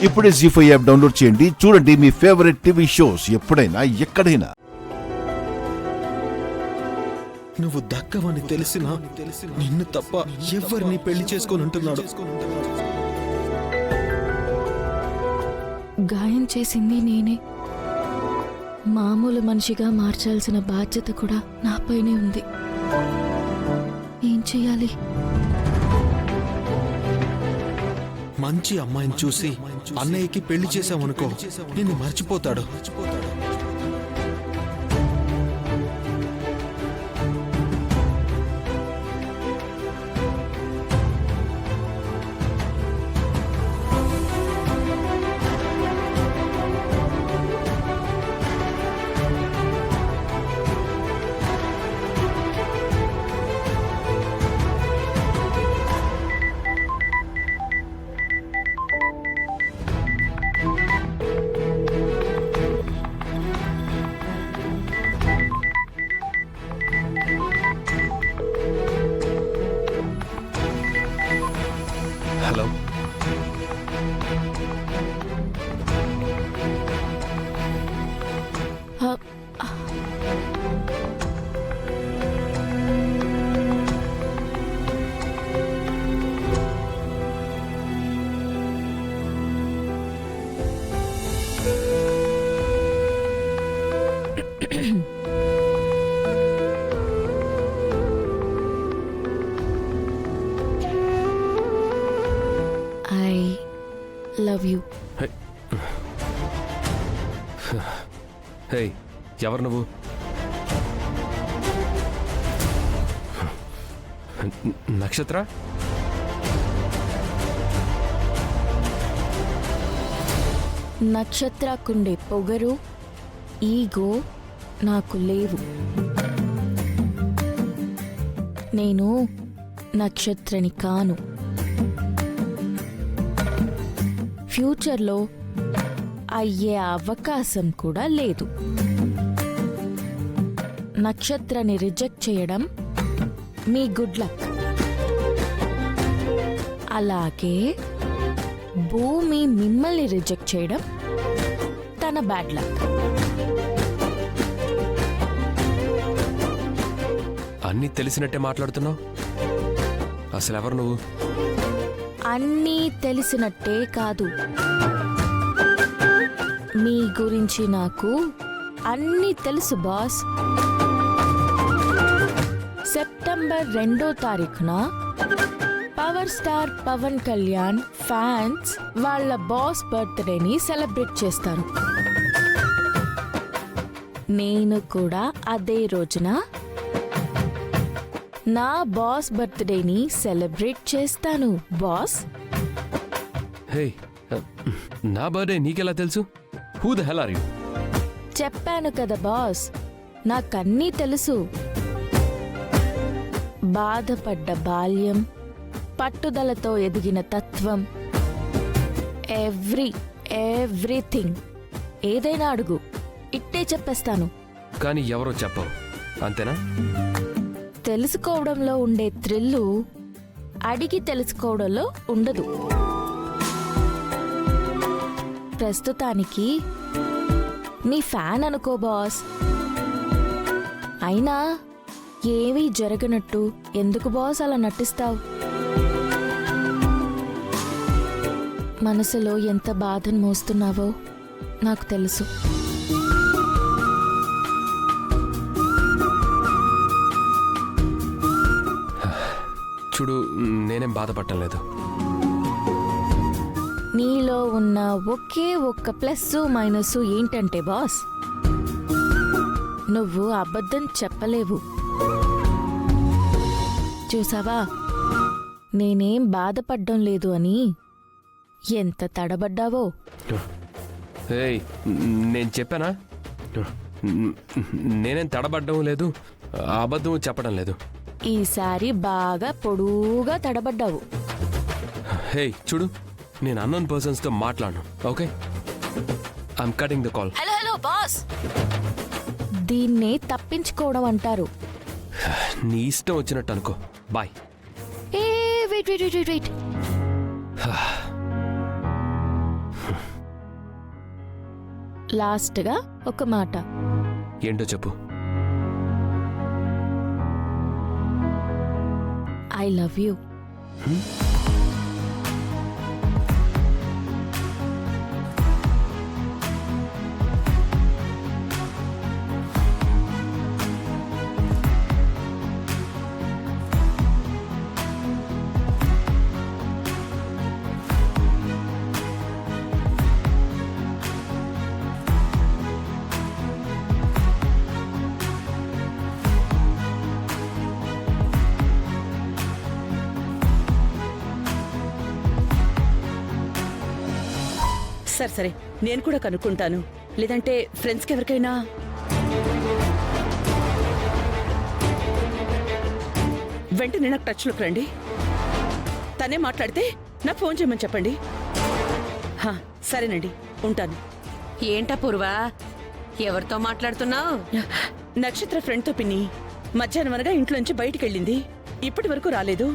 ఇప్పుడే జీ5 app download చేయండి. చూడండి మీ ఫేవరెట్ టీవీ షోస్ ఎప్పుడైనా ఎక్కడైనా. నువ్వు దక్కవని తెలిసినా నిన్ను తప్ప ఎవరిని పెళ్లి చేసుకొని ఉంటున్నాడు. గాయం చేసింది నేనే. మామూలు మనిషిగా మార్చాల్సిన బాధ్యత కూడా నాపైనే ఉంది. ఏం చెయ్యాలి? మంచి అమ్మాయిని చూసి అన్నయ్యకి పెళ్లి చేసావనుకో, నిన్ను మర్చిపోతాడు. Hello, I love you. Hey, ఎవరు నువ్వు? నక్షత్ర? నక్షత్రకుండే పొగరు, ఈగో నాకు లేవు. నేను నక్షత్రని కాను. ఫ్యూచర్లో అయ్యే అవకాశం కూడా లేదు. నక్షత్రని రిజెక్ట్ చేయడం మీ గుడ్ లక్. అలాగే భూమి మిమ్మల్ని రిజెక్ట్ చేయడం తన బ్యాడ్ లక్. అన్నీ తెలిసినట్టే మాట్లాడుతున్నావు. అసలు ఎవరు నువ్వు? అన్నీ తెలిసినట్టే కాదు, మీ గురించి నాకు అన్నీ తెలుసు బాస్. సెప్టెంబర్ 2వ తారీఖున power star Pawan Kalyan fans వాళ్ళ బాస్ బర్త్డేని సెలబ్రేట్ చేస్తారు. నేను కూడా అదే రోజున నా బాస్ బర్త్డేని సెలబ్రేట్ చేస్తాను బాస్. హే, నా బర్త్డే నీకెలా తెలుసు? Who the hell are you? చెప్పాను కదా బాస్, నాకన్నీ తెలుసు. బాధపడ్డ బాల్యం, పట్టుదలతో ఎదిగిన తత్వం, ఎవ్రీథింగ్. ఏదైనా అడుగు, ఇట్టే చెప్పేస్తాను. కానీ ఎవరో చెప్పవు, అంతేనా? తెలుసుకోవడంలో ఉండే థ్రిల్లు అడిగి తెలుసుకోవడంలో ఉండదు. ప్రస్తుతానికి నీ ఫ్యాన్ అనుకో బాస్. అయినా ఏమీ జరగనట్టు ఎందుకు బాస్ అలా నటిస్తావు? మనసులో ఎంత బాధను మోస్తున్నావో నాకు తెలుసు. చూడు, నేనేం బాధపడటం లేదు. నీలో ఉన్న ఒకే ఒక్క ప్లస్ మైనస్ ఏంటంటే బాస్, నువ్వు అబద్ధం చెప్పలేవు. చూసావా, నేనేం బాధపడ్డం లేదు అని ఎంత తడబడ్డావో. ఏయ్, నేను చెప్పానా? నేనేం తడబడ్డం లేదు, అబద్ధం చెప్పడం లేదు. ఈసారి బాగా పొడువుగా తడబడ్డావు. హే చూడు, నేను అన్నోన్ పర్సన్స్ తో మాట్లాడను. Okay, I'm cutting the call. Hello boss, దీన్నే తప్పించుకోవడం అంటారు. నీ ఇష్టం వచ్చినట్టు అనుకో. బాయ్. ఏ వెయిట్ వెయిట్ వెయిట్ వెయిట్ లాస్ట్గా ఒక మాట. ఏంటో చెప్పు. I love you. సరే నేను కూడా కనుక్కుంటాను. లేదంటే ఫ్రెండ్స్కి ఎవరికైనా. వెంటనే నాకు టచ్లోకి రండి. తనే మాట్లాడితే నాకు ఫోన్ చేయమని చెప్పండి. సరేనండి, ఉంటాను. ఏంటా పూర్వా, ఎవరితో మాట్లాడుతున్నావు? నక్షత్ర ఫ్రెండ్తో పిన్ని. మధ్యాహ్నం అనగా ఇంట్లోంచి బయటికి వెళ్ళింది. ఇప్పటి వరకు రాలేదు.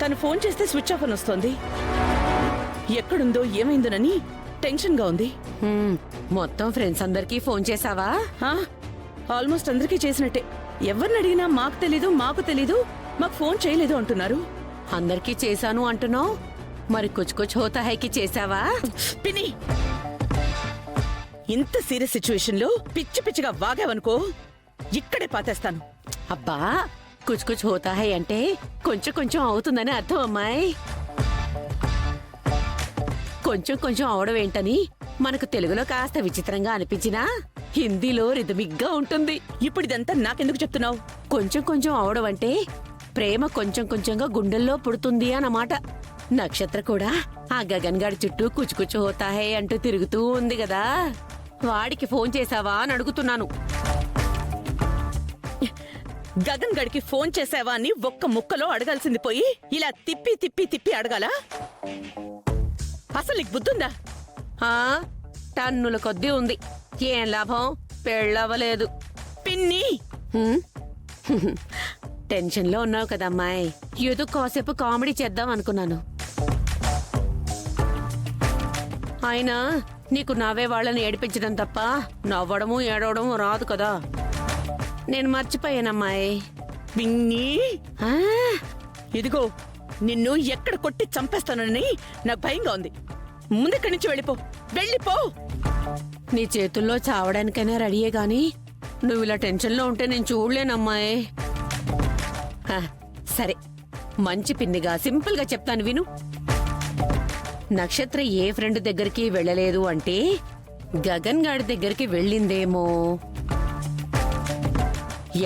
తను ఫోన్ చేస్తే స్విచ్ ఆఫ్ అని వస్తోంది. ఎక్కడుందో ఏమైందోనని టెన్షన్గా ఉంది. మొత్తం ఫ్రెండ్స్ అందరికీ ఫోన్ చేసావా? ఆల్మోస్ట్ అందరికీ చేసినట్టే. ఎవరిని అడిగినా మాకు తెలీదు, మాకు ఫోన్ చేయలేదు అంటున్నారు. అందరికీ చేశాను అంటున్నావు, మరి కుచ్ హోతా హైకి చేసావా? పిన్ని, ఇంత సీరియస్ సిచ్యువేషన్ లో పిచ్చి పిచ్చిగా వాగావనుకో ఇక్కడే పాతేస్తాను. అబ్బా, కుచ్ హోతా హై అంటే కొంచెం అవుతుందని అర్థం అమ్మాయి. కొంచెం అవడం ఏంటని మనకు తెలుగులో కాస్త విచిత్రంగా అనిపించినా హిందీలో రిథమిక్ గా ఉంటుంది. ఇప్పుడు ఇదంతా నాకెందుకు చెప్తున్నావు? కొంచెం అవడం అంటే ప్రేమ కొంచెంగా గుండెల్లో పుడుతుంది అన్నమాట. నక్షత్ర కూడా ఆ గగన్ గాడి చుట్టూ కుచ్ హోతా హై అంటూ తిరుగుతూ ఉంది కదా, వాడికి ఫోన్ చేసావా అని అడుగుతున్నాను. గగన్ గడికి ఫోన్ చేసావా అని ఒక్క ముక్కలో అడగాల్సింది పోయి ఇలా తిప్పి అడగాలా? అసలు నీకు బుద్ధుందా? టన్నుల కొద్దీ ఉంది. ఏం లాభం, పెళ్ళవలేదు. పిన్ని, టెన్షన్ లో ఉన్నావు కదమ్మాయి, ఏదో కాసేపు కామెడీ చేద్దాం అనుకున్నాను. అయినా నీకు నవ్వే వాళ్ళని ఏడిపించడం తప్ప నవ్వడము ఏడవడము రాదు కదా. నేను మర్చిపోయానమ్మాయి. పిన్ని, ఆ, ఇదిగో నిన్ను ఎక్కడ కొట్టి చంపేస్తానని నాకు భయంగా ఉంది. ముందెక్కడి నుంచి వెళ్ళిపో. నీ చేతుల్లో చావడానికైనా రెడీయే గాని నువ్వు ఇలా టెన్షన్లో ఉంటే నేను చూడలేనమ్మాయి. సరే, మంచి పిన్నిగా సింపుల్ గా చెప్తాను విను. నక్షత్ర ఏ ఫ్రెండ్ దగ్గరికి వెళ్ళలేదు అంటే గగన్ గాడి దగ్గరికి వెళ్ళిందేమో.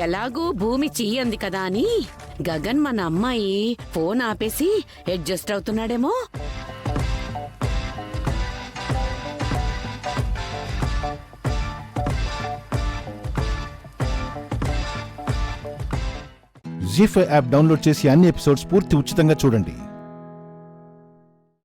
ఎలాగూ భూమి చెయ్యంది కదా అని గగన్ మన అమ్మాయి ఫోన్ ఆపేసి అడ్జస్ట్ అవుతున్నాడేమో. జీ5 యాప్ డౌన్లోడ్ చేసి అన్ని ఎపిసోడ్స్ పూర్తి ఉచితంగా చూడండి.